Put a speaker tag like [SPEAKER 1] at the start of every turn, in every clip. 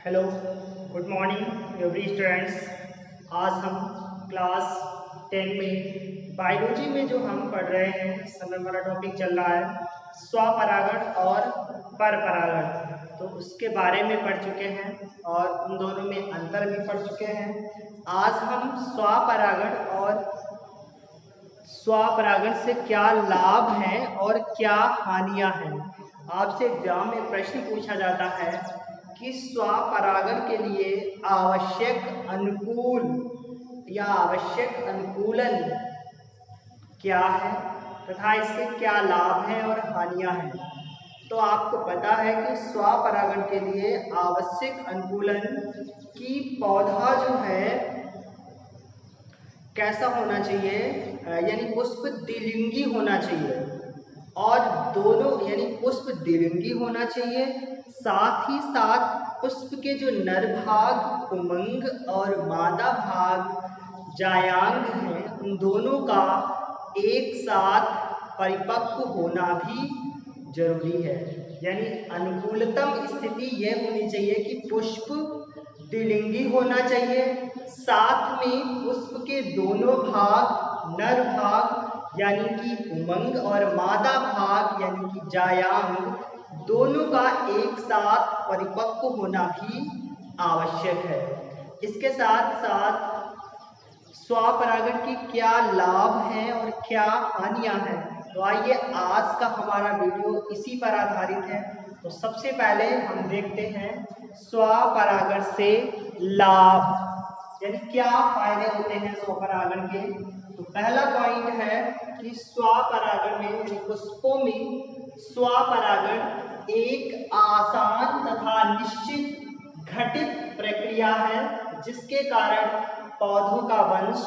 [SPEAKER 1] Hello, good morning every students. आज हम class 10 में बायोलॉजी में जो हम पढ़ रहे हैं, इस समय हमारा टॉपिक चल रहा है स्वपरागण और परपरागण। तो उसके बारे में पढ़ चुके हैं और उन दोनों में अंतर भी पढ़ चुके हैं। आज हम स्वपरागण और स्वपरागण से क्या लाभ हैं और क्या हानियां हैं। आपसे एग्जाम में प्रश्न पूछा जाता है कि स्वपरागण के लिए आवश्यक अनुकूल या आवश्यक अनुकूलन क्या है तथा इसके क्या लाभ हैं और हानियां हैं। तो आपको पता है कि स्वपरागण के लिए आवश्यक अनुकूलन की पौधा जो है कैसा होना चाहिए, यानी पुष्प द्विलिंगी होना चाहिए और दोनों यानी पुष्प द्विलिंगी होना चाहिए। साथ ही साथ पुष्प के जो नर भाग पुंमंग और मादा भाग जायांग हैं, उन दोनों का एक साथ परिपक्व होना भी जरूरी है। यानी अनुकूलतम स्थिति यह होनी चाहिए कि पुष्प द्विलिंगी होना चाहिए, साथ में पुष्प के दोनों भाग नर भाग यानी कि पुंमंग और मादा भाग यानी कि जायांग दोनों का एक साथ परिपक्व होना भी आवश्यक है। इसके साथ साथ स्वपरागण के क्या लाभ हैं और क्या हानियां हैं। तो आइए, आज का हमारा वीडियो इसी पर आधारित है। तो सबसे पहले हम देखते हैं स्वपरागण से लाभ, यानी क्या फायदे होते हैं स्वपरागण के। तो पहला पॉइंट है कि स्वपरागण में यानी पुष्पों में स्वपरागण एक आसान तथा निश्चित घटित प्रक्रिया है, जिसके कारण पौधों का वंश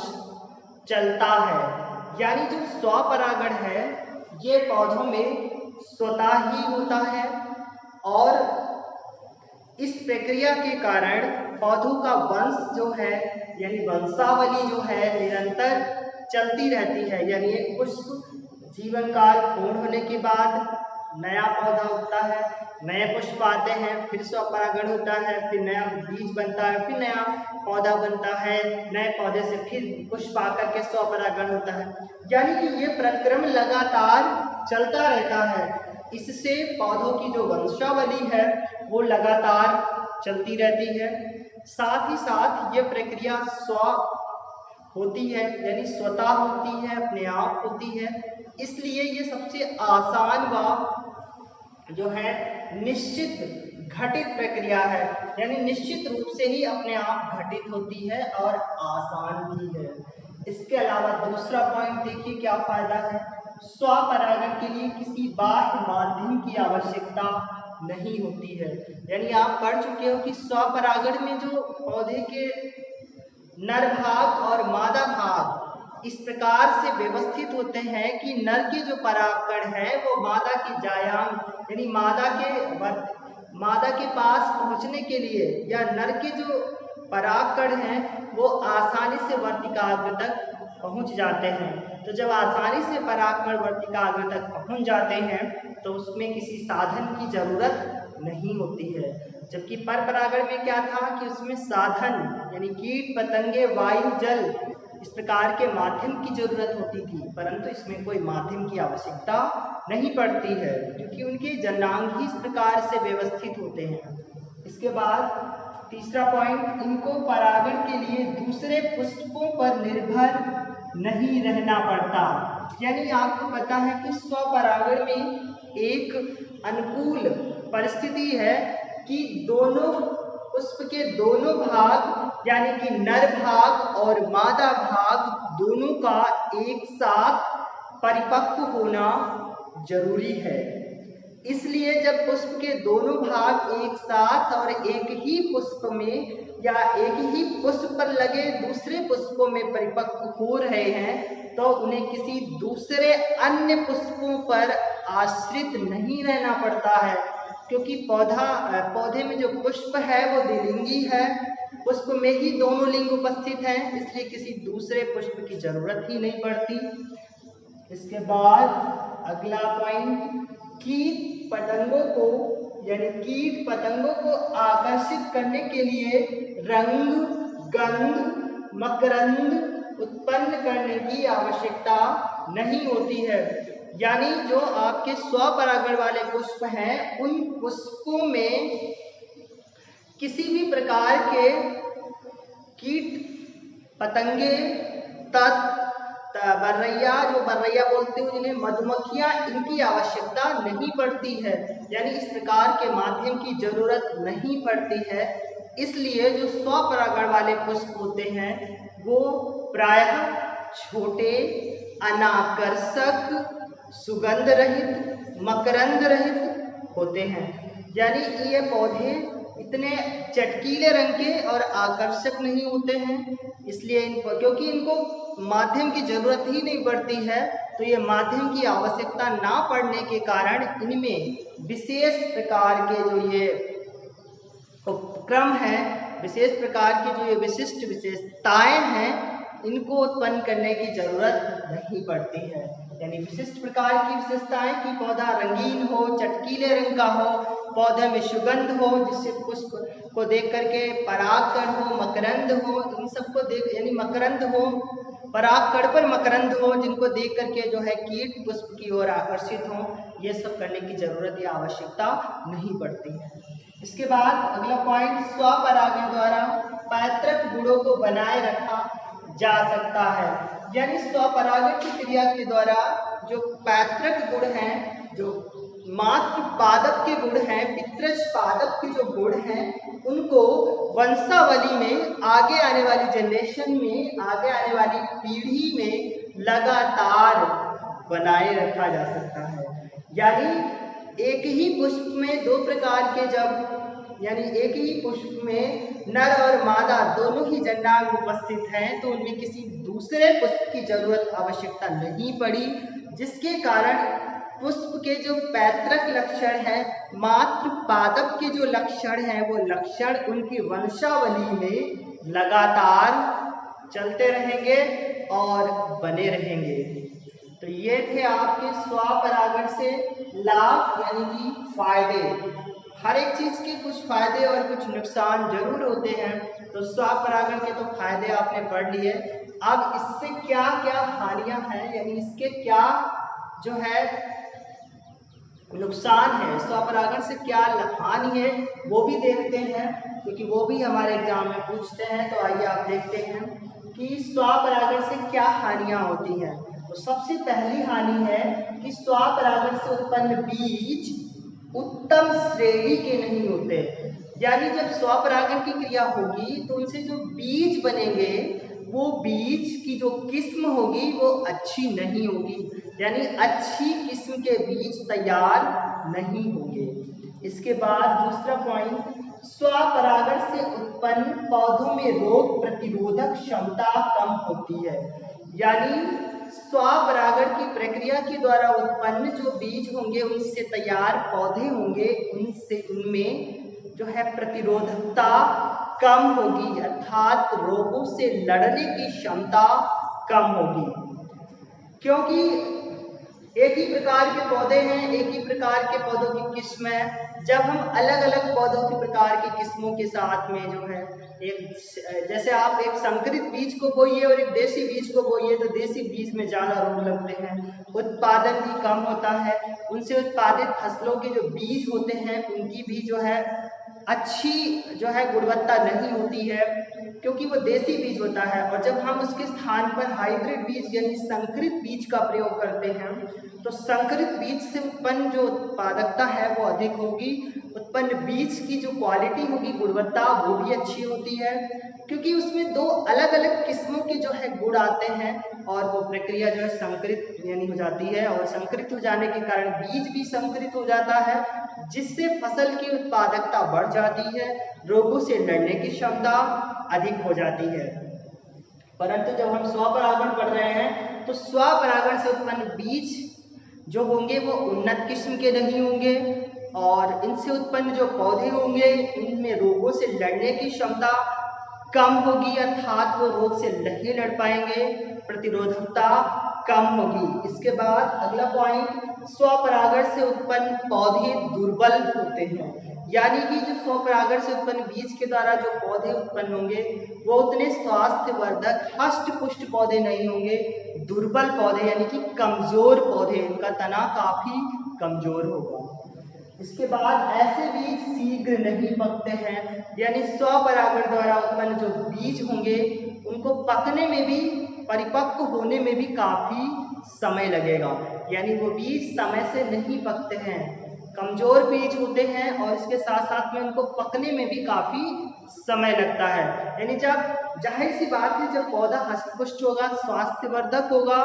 [SPEAKER 1] चलता है। यानी जो स्वपरागण है ये पौधों में स्वतः ही होता है और इस प्रक्रिया के कारण पौधों का वंश जो है यानी वंशावली जो है निरंतर चलती रहती है। यानी एक पुष्प जीवन काल पूर्ण होने के बाद नया पौधा उगता है, नए पुष्प आते हैं, फिर स्वपरागण होता है, फिर नया बीज बनता है, फिर नया पौधा बनता है, नए पौधे से फिर पुष्प आकर के स्वपरागण होता है। यानी कि ये प्रक्रम लगातार चलता रहता है। इससे पौधों की जो वंशावली है वो लगातार चलती रहती है। साथ ही साथ ये प्रक्रिया होती है, यानी स्वतः होती है, अपने आप होती है। इसलिए ये सबसे आसान व जो है निश्चित घटित प्रक्रिया है, यानी निश्चित रूप से ही अपने आप घटित होती है और आसान भी है। इसके अलावा दूसरा पॉइंट देखिए क्या फायदा है। स्वपरागण के लिए किसी बाह्य माध्यम की आवश्यकता नहीं होती है। यानी आप पढ़ चुके हो कि स्वपरागण में जो पौधे के नर भाग और मादा भाग इस प्रकार से व्यवस्थित होते हैं कि नर के जो परागकण है वो मादा की जायांग यानी मादा के पास पहुंचने के लिए या नर के जो परागकण हैं वो आसानी से वर्तिकाग्र तक पहुंच जाते हैं। तो जब आसानी से परागकण वर्तिकाग्र तक पहुंच जाते हैं तो उसमें किसी साधन की जरूरत नहीं होती है। जबकि परपरागण में क्या था कि उसमें साधन यानी कीट पतंगे वायु जल इस प्रकार के माध्यम की जरूरत होती थी, परंतु इसमें कोई माध्यम की आवश्यकता नहीं पड़ती है क्योंकि उनके जनांग ही इस प्रकार से व्यवस्थित होते हैं। इसके बाद तीसरा पॉइंट, इनको परागण के लिए दूसरे पुष्पों पर निर्भर नहीं रहना पड़ता। यानी आपको पता है कि स्वपरागण में एक अनुकूल परिस्थिति है कि दोनों पुष्प के दोनों भाग यानी कि नर भाग और मादा भाग दोनों का एक साथ परिपक्व होना जरूरी है। इसलिए जब पुष्प के दोनों भाग एक साथ और एक ही पुष्प में या एक ही पुष्प पर लगे दूसरे पुष्पों में परिपक्व हो रहे हैं तो उन्हें किसी दूसरे अन्य पुष्पों पर आश्रित नहीं रहना पड़ता है, क्योंकि पौधे में जो पुष्प है वो द्विलिंगी है, पुष्प में ही दोनों लिंग उपस्थित हैं, इसलिए किसी दूसरे पुष्प की जरूरत ही नहीं पड़ती। इसके बाद अगला पॉइंट, कीट पतंगों को यानी कीट पतंगों को आकर्षित करने के लिए रंग, गंध, मकरंद उत्पन्न करने की आवश्यकता नहीं होती है। यानी जो आपके स्वपरागण वाले पुष्प हैं, उन पुष्पों में किसी भी प्रकार के कीट पतंगे, बर्रैया, जो बर्रैया बोलते हैं जिन्हें मधुमक्खियां, इनकी आवश्यकता नहीं पड़ती है। यानी इस प्रकार के माध्यम की जरूरत नहीं पड़ती है। इसलिए जो स्वपरागण वाले पुष्प होते हैं वो प्रायः छोटे, अनाकर्षक, सुगंध रहित, मकरंद रहित होते हैं। यानी ये पौधे इतने चटकीले रंग के और आकर्षक नहीं होते हैं, इसलिए इनको, क्योंकि इनको माध्यम की जरूरत ही नहीं पड़ती है, तो ये माध्यम की आवश्यकता ना पड़ने के कारण इनमें विशेष प्रकार के जो ये उपक्रम है, विशेष प्रकार की जो ये विशिष्ट विशेषताएं हैं, इनको उत्पन्न करने की जरूरत नहीं पड़ती है। यानी विशिष्ट प्रकार की विशेषताएं कि पौधा रंगीन हो, चटकीले रंग का हो, पौधे में सुगंध हो, जिससे पुष्प को देख करके परागकण हो, मकरंद हो, इन सबको देख, यानी मकरंद हो, परागकण पर मकरंद हो, जिनको देख करके जो है कीट पुष्प की ओर आकर्षित हो, ये सब करने की जरूरत या आवश्यकता नहीं पड़ती है। इसके बाद अगला पॉइंट, स्वपरागण द्वारा पैतृक गुणों को बनाए रखा जा सकता है। यानी स्वपरागण की क्रिया के द्वारा जो पैतृक गुण हैं, जो मातृ पादप के गुण हैं, पितृज पादप के जो गुण हैं, उनको वंशावली में आगे आने वाली जनरेशन में, आगे आने वाली पीढ़ी में लगातार बनाए रखा जा सकता है। यानी एक ही पुष्प में दो प्रकार के यानी एक ही पुष्प में नर और मादा दोनों ही जन्नांग उपस्थित हैं, तो उनमें किसी दूसरे पुष्प की जरूरत आवश्यकता नहीं पड़ी, जिसके कारण पुष्प के जो पैतृक लक्षण है, मातृ पादप के जो लक्षण है, वो लक्षण उनकी वंशावली में लगातार चलते रहेंगे और बने रहेंगे। तो ये थे आपके स्वपरागण से लाभ यानी कि फायदे। हर एक चीज के कुछ फायदे और कुछ नुकसान जरूर होते हैं, तो स्वपरागण के तो फायदे आपने पढ़ लिए। अब इससे क्या क्या हानियां हैं, यानी इसके क्या जो है नुकसान है, स्वपरागण से क्या हानि है, वो भी देखते हैं, क्योंकि वो भी हमारे एग्जाम में पूछते हैं। तो आइए आप देखते हैं कि स्वपरागण से क्या हानियां होती हैं। तो सबसे पहली हानि है कि स्वपरागण से उत्पन्न बीज उत्तम श्रेणी के नहीं होते। यानी जब स्वपरागण की क्रिया होगी तो उनसे जो बीज बनेंगे, वो बीज की जो किस्म होगी वो अच्छी नहीं होगी, यानी अच्छी किस्म के बीज तैयार नहीं होंगे। इसके बाद दूसरा पॉइंट, स्वपरागण से उत्पन्न पौधों में रोग प्रतिरोधक क्षमता कम होती है। यानी स्वपरागण की प्रक्रिया के द्वारा उत्पन्न जो बीज होंगे, उनसे तैयार पौधे होंगे, उनमें जो है प्रतिरोधकता कम होगी, अर्थात रोगों से लड़ने की क्षमता कम होगी। क्योंकि एक ही प्रकार के पौधे हैं, एक ही प्रकार के पौधों की किस्म है। जब हम अलग अलग पौधों के प्रकार की किस्मों के साथ में जो है जैसे आप एक संकरित बीज को बोइए और एक देसी बीज को बोइए, तो देसी बीज में ज्यादा रोग लगते हैं, उत्पादन भी कम होता है, उनसे उत्पादित फसलों के जो बीज होते हैं उनकी भी जो है अच्छी जो है गुणवत्ता नहीं होती है, क्योंकि वो देसी बीज होता है। और जब हम उसके स्थान पर हाइब्रिड बीज यानी संकरित बीज का प्रयोग करते हैं, तो संकरित बीज से उत्पन्न जो उत्पादकता है वो अधिक होगी, उत्पन्न बीज की जो क्वालिटी होगी, गुणवत्ता, वो भी अच्छी होती है, क्योंकि उसमें दो अलग अलग किस्मों के जो है गुण आते हैं, और वो प्रक्रिया जो है संकरित यानी हो जाती है, और संकरित हो जाने के कारण बीज भी संकरित हो जाता है, जिससे फसल की उत्पादकता बढ़ जाती है, रोगों से लड़ने की क्षमता अधिक हो जाती है। परंतु जब हम स्वपरागण पढ़ रहे हैं, तो स्वपरागण से उत्पन्न बीज जो होंगे वो उन्नत किस्म के नहीं होंगे, और इनसे उत्पन्न जो पौधे होंगे इनमें रोगों से लड़ने की क्षमता कम होगी, अर्थात वो रोग से नहीं लड़ पाएंगे, प्रतिरोधकता कम होगी। इसके बाद अगला पॉइंट, स्वपरागण से उत्पन्न पौधे दुर्बल होते हैं, यानी कि जो स्वपरागण से उत्पन्न बीज के द्वारा जो पौधे उत्पन्न होंगे वो उतने स्वास्थ्यवर्धक हष्ट पुष्ट पौधे नहीं होंगे, दुर्बल पौधे यानी कि कमजोर पौधे, इनका तना काफी कमजोर होगा। इसके बाद ऐसे बीज शीघ्र नहीं पकते हैं, यानी स्वपरागण द्वारा उत्पन्न जो बीज होंगे उनको पकने में भी, परिपक्व होने में भी काफी समय लगेगा, यानी वो बीज समय से नहीं पकते हैं, कमजोर बीज होते हैं और इसके साथ साथ में उनको पकने में भी काफी समय लगता है। यानी जब जाहिर सी बात है जब पौधा हष्टपुष्ट होगा, स्वास्थ्यवर्धक होगा,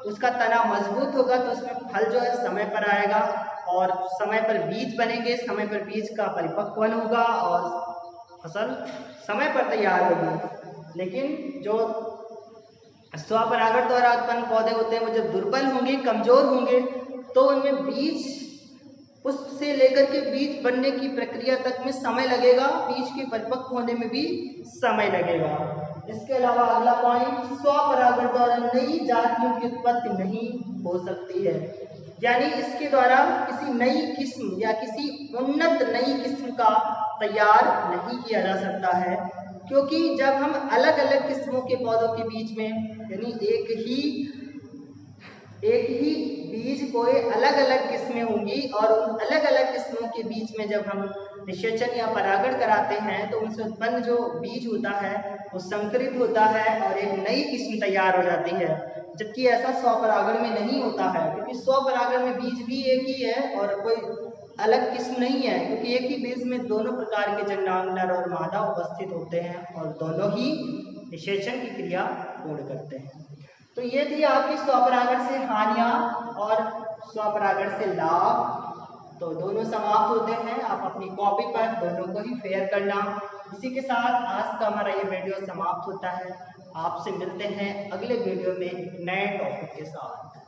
[SPEAKER 1] उसका तना मजबूत होगा तो उसमें फल जो है समय पर आएगा और समय पर बीज बनेंगे, समय पर बीज का परिपक्वन होगा और फसल समय पर तैयार होगी। लेकिन जो स्वपरागण द्वारा उत्पन्न पौधे होते हैं वो जब दुर्बल होंगे, कमजोर होंगे तो उनमें बीज पुष्प से लेकर के बीज बनने की प्रक्रिया तक में समय लगेगा, बीज के परिपक्व होने में भी समय लगेगा। इसके अलावा अगला पॉइंट, स्वपरागण द्वारा नई जातियों की उत्पत्ति नहीं हो सकती है, यानी इसके द्वारा किसी नई किस्म या किसी उन्नत नई किस्म का तैयार नहीं किया जा सकता है, क्योंकि जब हम अलग अलग किस्मों के पौधों के बीच में, यानी एक ही बीज कोई अलग अलग किस्में होंगी और उन अलग अलग किस्मों के बीच में जब हम निषेचन या परागण कराते हैं तो उनसे उत्पन्न जो बीज होता है वो संकरित होता है और एक नई किस्म तैयार हो जाती है, जबकि ऐसा स्वपरागण में नहीं होता है, क्योंकि स्वपरागण में बीज भी एक ही है और कोई अलग किस्म नहीं है, क्योंकि एक ही बीज में दोनों प्रकार के जननांग नर और मादा उपस्थित होते हैं और दोनों ही निषेचन की क्रिया पूर्ण करते हैं। तो ये थी आपकी स्वपरागण से हानियां और स्वपरागण से लाभ, तो दोनों समाप्त होते हैं। आप अपनी कॉपी पर दोनों को ही फेयर करना। इसी के साथ आज का हमारा ये वीडियो समाप्त होता है। आपसे मिलते हैं अगले वीडियो में एक नए टॉपिक के साथ।